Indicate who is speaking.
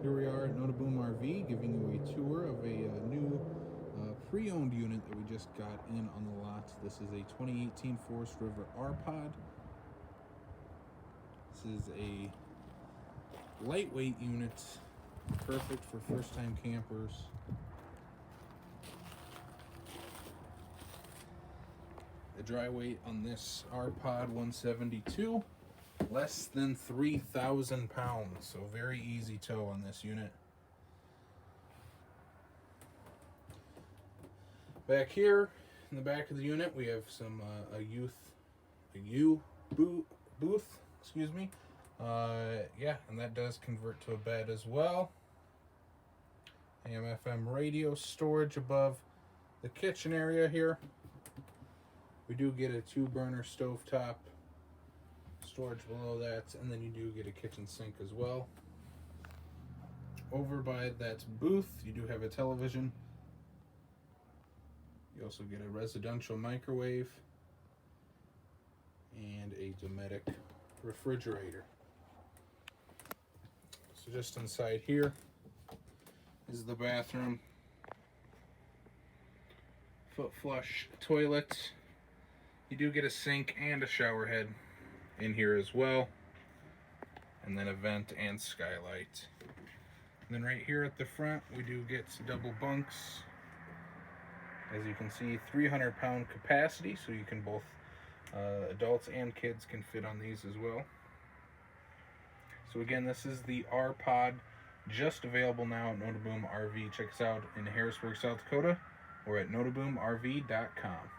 Speaker 1: Here we are at Noteboom RV giving you a tour of a new pre-owned unit that we just got in on the lot. This is a 2018 Forest River R-Pod. This is a lightweight unit, perfect for first-time campers. The dry weight on this R-Pod 172. Less than 3,000 pounds, so very easy tow on this unit. Back here in the back of the unit, we have some booth, excuse me. Yeah, and that does convert to a bed as well. AM/FM radio storage above the kitchen area here. We do get a 2-burner stovetop storage below that, and then you do get a kitchen sink as well. Over by that booth, you do have a television. You also get a residential microwave and a Dometic refrigerator. So just inside here is the bathroom. Foot flush toilet. You do get a sink and a shower head in here as well, and then a vent and skylight. And then right here at the front, we do get double bunks. As you can see, 300-pound capacity, so you can both adults and kids can fit on these as well. So again, this is the R-Pod, just available now at Noteboom RV. Check us out in Harrisburg, South Dakota, or at noteboomrv.com.